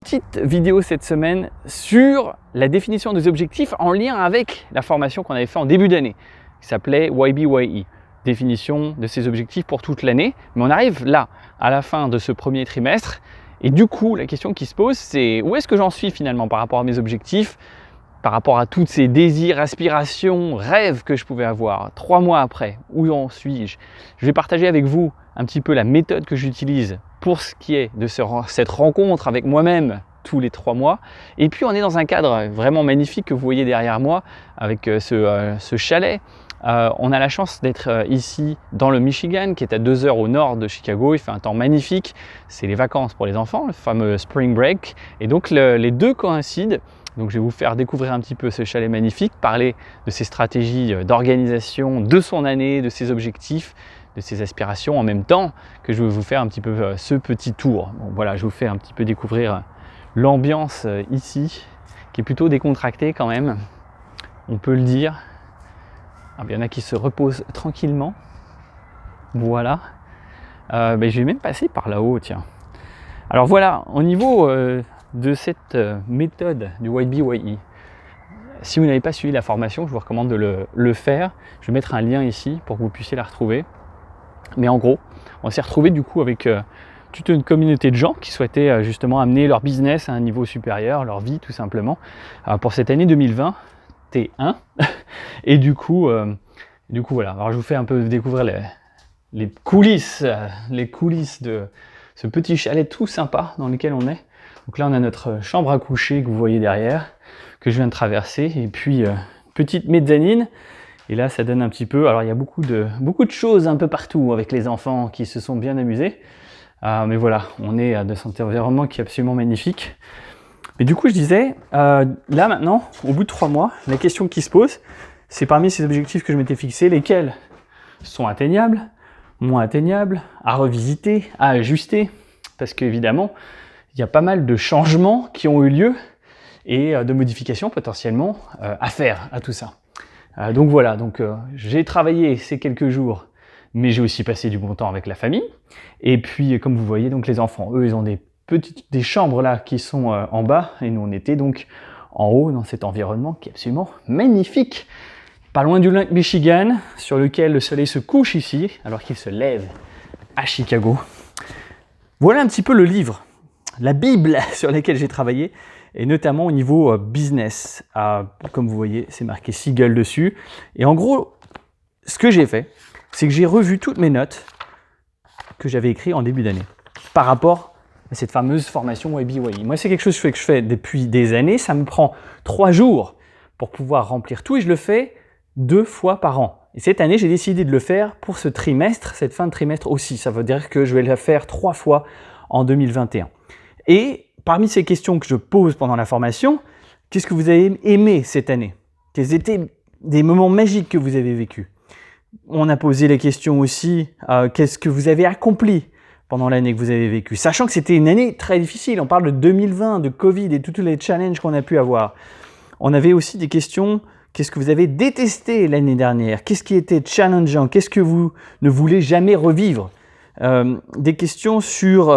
Petite vidéo cette semaine sur la définition des objectifs en lien avec la formation qu'on avait fait en début d'année, qui s'appelait YBYE, définition de ces objectifs pour toute l'année. Mais on arrive là, à la fin de ce premier trimestre, et du coup, la question qui se pose, c'est où est-ce que j'en suis finalement par rapport à mes objectifs, par rapport à tous ces désirs, aspirations, rêves que je pouvais avoir 3 mois après, où en suis-je? Je vais partager avec vous un petit peu la méthode que j'utilise pour ce qui est de cette rencontre avec moi-même tous les 3 mois. Et puis on est dans un cadre vraiment magnifique que vous voyez derrière moi avec ce chalet. On a la chance d'être ici dans le Michigan, qui est à 2 heures au nord de Chicago. Il fait un temps magnifique. C'est les vacances pour les enfants, le fameux spring break. Et donc les deux coïncident. Donc je vais vous faire découvrir un petit peu ce chalet magnifique, parler de ses stratégies d'organisation, de son année, de ses objectifs, de ses aspirations, en même temps que je vais vous faire un petit peu ce petit tour. Bon, voilà, je vous fais un petit peu découvrir l'ambiance ici, qui est plutôt décontractée quand même, on peut le dire. Il y en a qui se reposent tranquillement. Voilà. Je vais même passer par là-haut, tiens. Alors voilà, au niveau de cette méthode du YBYE, si vous n'avez pas suivi la formation, je vous recommande de le faire. Je vais mettre un lien ici pour que vous puissiez la retrouver. Mais en gros, on s'est retrouvé du coup avec toute une communauté de gens qui souhaitaient justement amener leur business à un niveau supérieur, leur vie tout simplement, pour cette année 2021. Et du coup voilà. Alors je vous fais un peu découvrir les coulisses de ce petit chalet tout sympa dans lequel on est. Donc là on a notre chambre à coucher que vous voyez derrière, que je viens de traverser, et puis petite mezzanine. Et là ça donne un petit peu, alors il y a beaucoup de choses un peu partout avec les enfants qui se sont bien amusés. Mais voilà, on est dans cet environnement qui est absolument magnifique. Mais du coup je disais, là maintenant, au bout de 3 mois, la question qui se pose, c'est parmi ces objectifs que je m'étais fixés, lesquels sont atteignables, moins atteignables, à revisiter, à ajuster, parce qu'évidemment, il y a pas mal de changements qui ont eu lieu et de modifications potentiellement à faire à tout ça. Donc voilà, j'ai travaillé ces quelques jours, mais j'ai aussi passé du bon temps avec la famille. Et puis comme vous voyez, donc les enfants, eux, ils ont des chambres là qui sont en bas, et nous on était donc en haut dans cet environnement qui est absolument magnifique. Pas loin du lac Michigan, sur lequel le soleil se couche ici, alors qu'il se lève à Chicago. Voilà un petit peu le livre, la Bible sur laquelle j'ai travaillé, et notamment au niveau business. Comme vous voyez, c'est marqué Seagull dessus. Et en gros, ce que j'ai fait, c'est que j'ai revu toutes mes notes que j'avais écrites en début d'année par rapport à cette fameuse formation YBYE. Moi, c'est quelque chose que je fais depuis des années. Ça me prend 3 jours pour pouvoir remplir tout, et je le fais 2 fois par an. Et cette année, j'ai décidé de le faire pour ce trimestre, cette fin de trimestre aussi. Ça veut dire que je vais le faire 3 fois en 2021. Et parmi ces questions que je pose pendant la formation, qu'est-ce que vous avez aimé cette année? Quels étaient des moments magiques que vous avez vécus? On a posé la question aussi, qu'est-ce que vous avez accompli pendant l'année que vous avez vécue? Sachant que c'était une année très difficile. On parle de 2020, de Covid et tous les challenges qu'on a pu avoir. On avait aussi des questions, qu'est-ce que vous avez détesté l'année dernière? Qu'est-ce qui était challengeant? Qu'est-ce que vous ne voulez jamais revivre? Des questions sur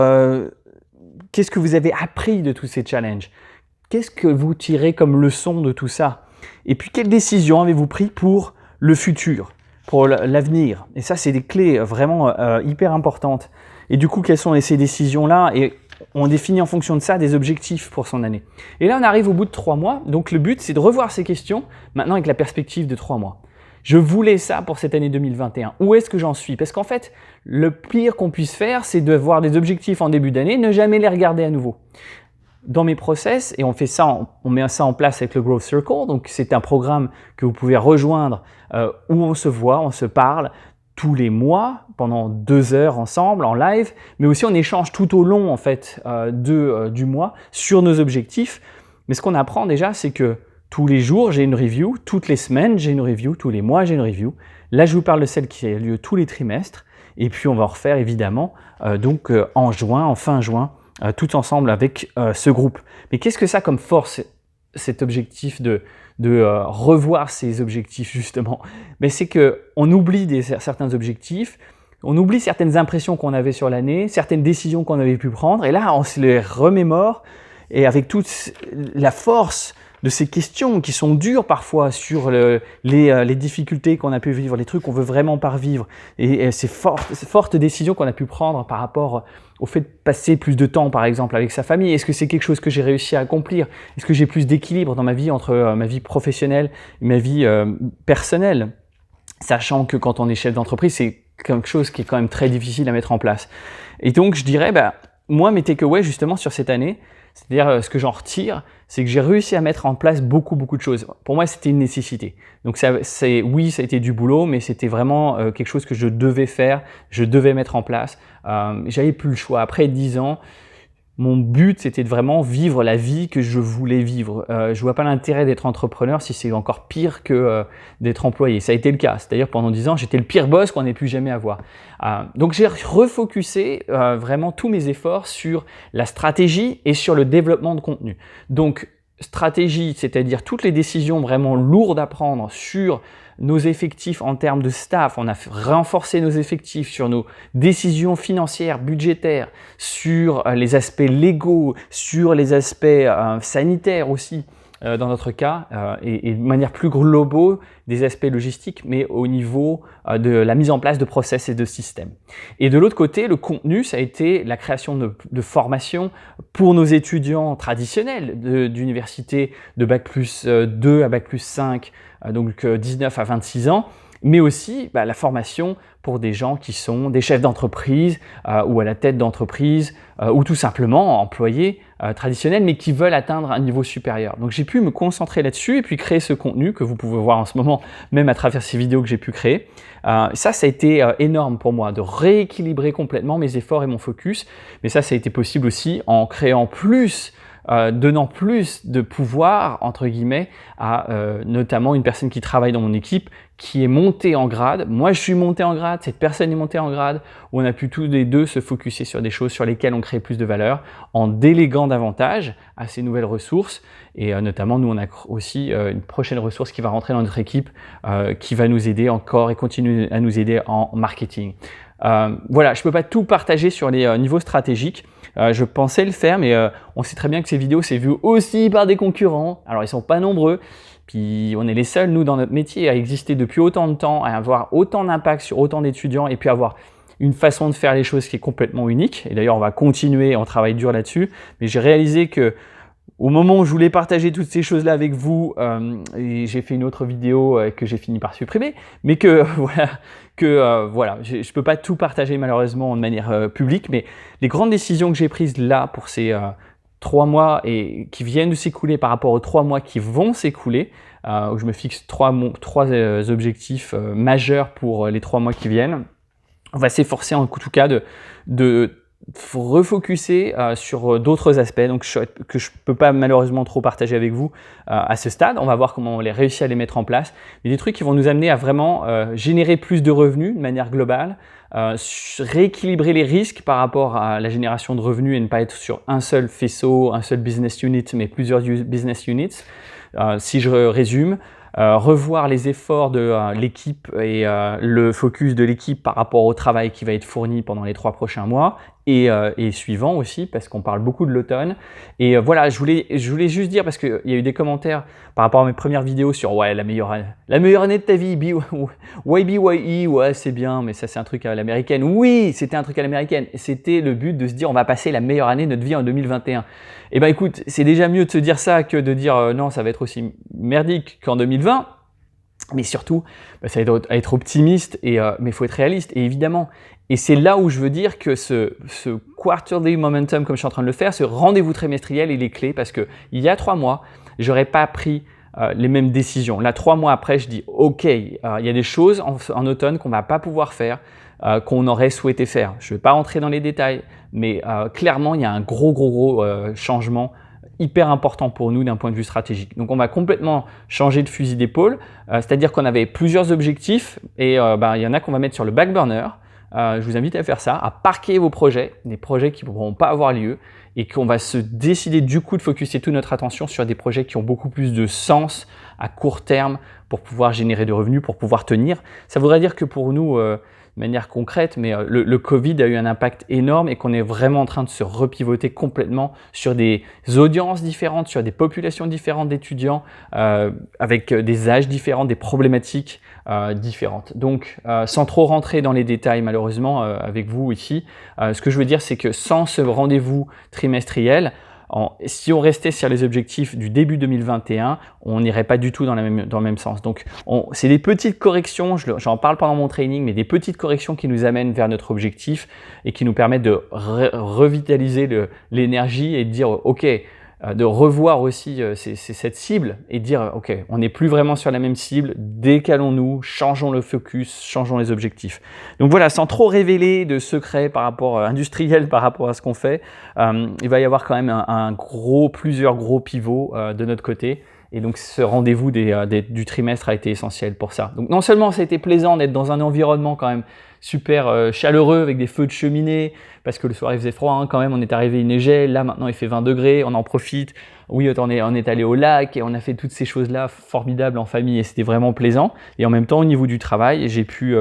qu'est-ce que vous avez appris de tous ces challenges? Qu'est-ce que vous tirez comme leçon de tout ça? Et puis, quelles décisions avez-vous prises pour le futur, pour l'avenir? Et ça, c'est des clés vraiment hyper importantes. Et du coup, quelles sont ces décisions-là? Et on définit en fonction de ça des objectifs pour son année. Et là, on arrive au bout de 3 mois. Donc, le but, c'est de revoir ces questions maintenant avec la perspective de 3 mois. Je voulais ça pour cette année 2021. Où est-ce que j'en suis? Parce qu'en fait, le pire qu'on puisse faire, c'est de voir des objectifs en début d'année, ne jamais les regarder à nouveau. Dans mes process, et on met ça en place avec le Growth Circle, donc c'est un programme que vous pouvez rejoindre où on se voit, on se parle tous les mois pendant 2 heures ensemble en live, mais aussi on échange tout au long en fait du mois sur nos objectifs. Mais ce qu'on apprend déjà, c'est que tous les jours, j'ai une review. Toutes les semaines, j'ai une review. Tous les mois, j'ai une review. Là, je vous parle de celle qui a lieu tous les trimestres. Et puis, on va en refaire évidemment en juin, en fin juin, tout ensemble avec ce groupe. Mais qu'est-ce que ça a comme force, cet objectif de revoir ces objectifs justement? Mais c'est qu'on oublie certains objectifs. On oublie certaines impressions qu'on avait sur l'année, certaines décisions qu'on avait pu prendre. Et là, on se les remémore. et avec toute la force de ces questions qui sont dures parfois sur les difficultés qu'on a pu vivre, les trucs qu'on veut vraiment pas revivre, et ces fortes décisions qu'on a pu prendre par rapport au fait de passer plus de temps, par exemple, avec sa famille. Est-ce que c'est quelque chose que j'ai réussi à accomplir? Est-ce que j'ai plus d'équilibre dans ma vie entre ma vie professionnelle et ma vie personnelle? Sachant que quand on est chef d'entreprise, c'est quelque chose qui est quand même très difficile à mettre en place. Et donc, je dirais, moi, mes takeaways justement sur cette année, c'est-à-dire ce que j'en retire, c'est que j'ai réussi à mettre en place beaucoup de choses. Pour moi, c'était une nécessité. Donc oui, ça a été du boulot, mais c'était vraiment quelque chose que je devais faire, je devais mettre en place. J'avais plus le choix. Après 10 ans, mon but, c'était de vraiment vivre la vie que je voulais vivre. Je vois pas l'intérêt d'être entrepreneur si c'est encore pire que d'être employé. Ça a été le cas. C'est-à-dire pendant 10 ans, j'étais le pire boss qu'on ait pu jamais avoir. Donc j'ai refocusé vraiment tous mes efforts sur la stratégie et sur le développement de contenu. Donc stratégie, c'est-à-dire toutes les décisions vraiment lourdes à prendre sur nos effectifs en termes de staff, on a renforcé nos effectifs sur nos décisions financières, budgétaires, sur les aspects légaux, sur les aspects sanitaires aussi, dans notre cas, et de manière plus globale des aspects logistiques, mais au niveau de la mise en place de process et de systèmes. Et de l'autre côté, le contenu, ça a été la création de formations pour nos étudiants traditionnels d'université de Bac+2 à Bac+5, donc 19 à 26 ans, mais aussi la formation pour des gens qui sont des chefs d'entreprise ou à la tête d'entreprise ou tout simplement employés traditionnels, mais qui veulent atteindre un niveau supérieur. Donc j'ai pu me concentrer là-dessus et puis créer ce contenu que vous pouvez voir en ce moment, même à travers ces vidéos que j'ai pu créer. Ça a été énorme pour moi de rééquilibrer complètement mes efforts et mon focus, mais ça a été possible aussi en créant donnant plus de pouvoir, entre guillemets, à notamment une personne qui travaille dans mon équipe, qui est montée en grade. Moi, je suis monté en grade, cette personne est montée en grade, où on a pu tous les deux se focuser sur des choses sur lesquelles on crée plus de valeur, en déléguant davantage à ces nouvelles ressources. Et notamment, nous, on a aussi une prochaine ressource qui va rentrer dans notre équipe, qui va nous aider encore et continuer à nous aider en marketing. Voilà, je ne peux pas tout partager sur les niveaux stratégiques. Je pensais le faire, mais on sait très bien que ces vidéos, c'est vu aussi par des concurrents. Alors, ils ne sont pas nombreux. Puis, on est les seuls, nous, dans notre métier, à exister depuis autant de temps, à avoir autant d'impact sur autant d'étudiants et puis avoir une façon de faire les choses qui est complètement unique. Et d'ailleurs, on va continuer, on travaille dur là-dessus. Mais j'ai réalisé que au moment où je voulais partager toutes ces choses-là avec vous, et j'ai fait une autre vidéo que j'ai fini par supprimer, mais que voilà, je ne peux pas tout partager malheureusement de manière publique, mais les grandes décisions que j'ai prises là pour ces 3 mois et qui viennent de s'écouler par rapport aux 3 mois qui vont s'écouler, où je me fixe 3 objectifs majeurs pour les 3 mois qui viennent. On va s'efforcer en tout cas de refocuser sur d'autres aspects donc que je ne peux pas malheureusement trop partager avec vous à ce stade. On va voir comment on les réussit à les mettre en place. Mais des trucs qui vont nous amener à vraiment générer plus de revenus de manière globale, rééquilibrer les risques par rapport à la génération de revenus et ne pas être sur un seul faisceau, un seul business unit, mais plusieurs business units. Si je résume, revoir les efforts de l'équipe et le focus de l'équipe par rapport au travail qui va être fourni pendant les 3 prochains mois et suivants aussi, parce qu'on parle beaucoup de l'automne. Et voilà, je voulais juste dire, parce qu'il y a eu des commentaires par rapport à mes premières vidéos sur ouais, la meilleure année de ta vie, YBYE, ouais c'est bien, mais ça c'est un truc à l'américaine. Oui, c'était un truc à l'américaine. C'était le but de se dire on va passer la meilleure année de notre vie en 2021. Et ben écoute, c'est déjà mieux de se dire ça que de dire non, ça va être aussi merdique qu'en 2020. Mais surtout, ça va être optimiste, mais il faut être réaliste. Et évidemment, et c'est là où je veux dire que ce quarterly momentum, comme je suis en train de le faire, ce rendez-vous trimestriel, il est clé parce qu'il y a 3 mois, je n'aurais pas pris les mêmes décisions. Là, 3 mois après, je dis OK, il y a des choses en automne qu'on ne va pas pouvoir faire, qu'on aurait souhaité faire. Je ne vais pas rentrer dans les détails, mais clairement, il y a un gros changement hyper important pour nous d'un point de vue stratégique. Donc, on va complètement changer de fusil d'épaule, c'est-à-dire qu'on avait plusieurs objectifs et il y en a qu'on va mettre sur le back burner. Je vous invite à faire ça, à parquer vos projets, des projets qui ne pourront pas avoir lieu et qu'on va se décider du coup de focuser toute notre attention sur des projets qui ont beaucoup plus de sens à court terme pour pouvoir générer de revenus, pour pouvoir tenir. Ça voudrait dire que pour nous, manière concrète, mais le Covid a eu un impact énorme et qu'on est vraiment en train de se repivoter complètement sur des audiences différentes, sur des populations différentes d'étudiants, avec des âges différents, des problématiques différentes. Donc, sans trop rentrer dans les détails malheureusement avec vous ici, ce que je veux dire, c'est que sans ce rendez-vous trimestriel, si on restait sur les objectifs du début 2021, on n'irait pas du tout dans le même sens. Donc, c'est des petites corrections, j'en parle pendant mon training, mais des petites corrections qui nous amènent vers notre objectif et qui nous permettent de revitaliser l'énergie et de dire « Ok », de revoir aussi cette cible et de dire « Ok, on n'est plus vraiment sur la même cible, décalons-nous, changeons le focus, changeons les objectifs. » Donc voilà, sans trop révéler de secrets par rapport industriels par rapport à ce qu'on fait, il va y avoir quand même plusieurs gros pivots de notre côté. Et donc ce rendez-vous du trimestre a été essentiel pour ça. Donc non seulement ça a été plaisant d'être dans un environnement quand même super chaleureux avec des feux de cheminée, parce que le soir il faisait froid hein, quand même, on est arrivé, il neigeait, là maintenant il fait 20 degrés, on en profite. Oui, on est allé au lac et on a fait toutes ces choses-là formidables en famille et c'était vraiment plaisant. Et en même temps au niveau du travail, j'ai pu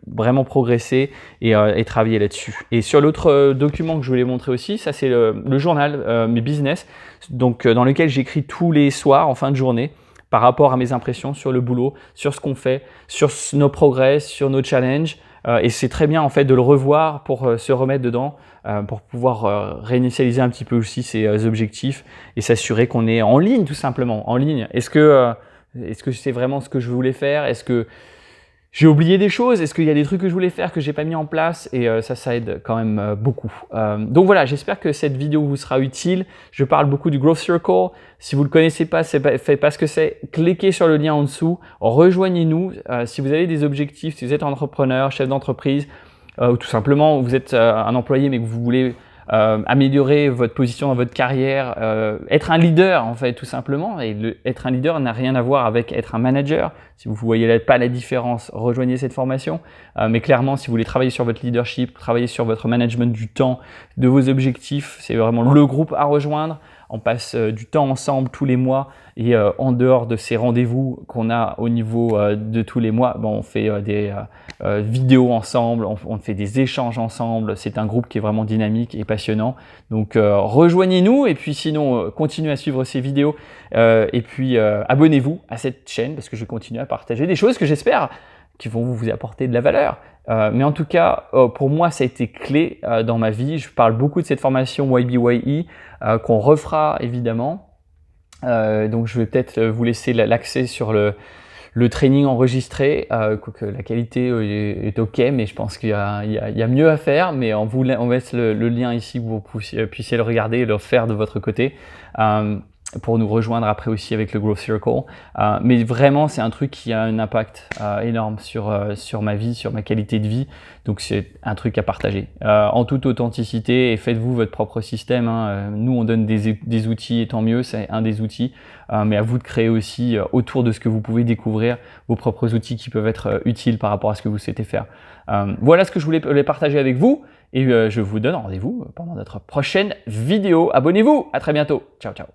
vraiment progresser et travailler là-dessus. Et sur l'autre document que je voulais montrer aussi, ça c'est le journal, mes business, donc dans lequel j'écris tous les soirs en fin de journée par rapport à mes impressions sur le boulot, sur ce qu'on fait, sur nos progrès, sur nos challenges. Et c'est très bien en fait de le revoir pour se remettre dedans, pour pouvoir réinitialiser un petit peu aussi ses objectifs et s'assurer qu'on est en ligne tout simplement, en ligne. Est-ce que c'est vraiment ce que je voulais faire? Est-ce que j'ai oublié des choses? Est-ce qu'il y a des trucs que je voulais faire que j'ai pas mis en place? Et ça aide quand même beaucoup. Donc voilà, j'espère que cette vidéo vous sera utile. Je parle beaucoup du Growth Circle. Si vous ne le connaissez pas, faites pas ce que c'est, cliquez sur le lien en dessous, rejoignez-nous. Si vous avez des objectifs, si vous êtes entrepreneur, chef d'entreprise, ou tout simplement vous êtes un employé mais que vous voulez améliorer votre position dans votre carrière, être un leader en fait tout simplement, et être un leader n'a rien à voir avec être un manager. Si vous ne voyez pas la différence, rejoignez cette formation, mais clairement si vous voulez travailler sur votre leadership, travailler sur votre management du temps, de vos objectifs, c'est vraiment le groupe à rejoindre. On passe du temps ensemble tous les mois et en dehors de ces rendez-vous qu'on a au niveau de tous les mois, on fait des vidéos ensemble, on fait des échanges ensemble. C'est un groupe qui est vraiment dynamique et passionnant. Donc rejoignez-nous et puis sinon continuez à suivre ces vidéos et puis abonnez-vous à cette chaîne parce que je vais continuer à partager des choses que j'espère qui vont vous apporter de la valeur. Mais en tout cas, pour moi, ça a été clé dans ma vie. Je parle beaucoup de cette formation YBYE qu'on refera évidemment. Donc, je vais peut-être vous laisser l'accès sur le training enregistré. Que la qualité est OK, mais je pense qu'il y a mieux à faire. Mais on laisse le lien ici où vous puissiez le regarder et le faire de votre côté. Pour nous rejoindre après aussi avec le Growth Circle. Mais vraiment, c'est un truc qui a un impact énorme sur ma vie, sur ma qualité de vie. Donc, c'est un truc à partager. En toute authenticité, et faites-vous votre propre système. Hein. Nous, on donne des outils, et tant mieux, c'est un des outils. Mais à vous de créer aussi, autour de ce que vous pouvez découvrir, vos propres outils qui peuvent être utiles par rapport à ce que vous souhaitez faire. Voilà ce que je voulais partager avec vous. Et je vous donne rendez-vous pendant notre prochaine vidéo. Abonnez-vous. À très bientôt. Ciao, ciao.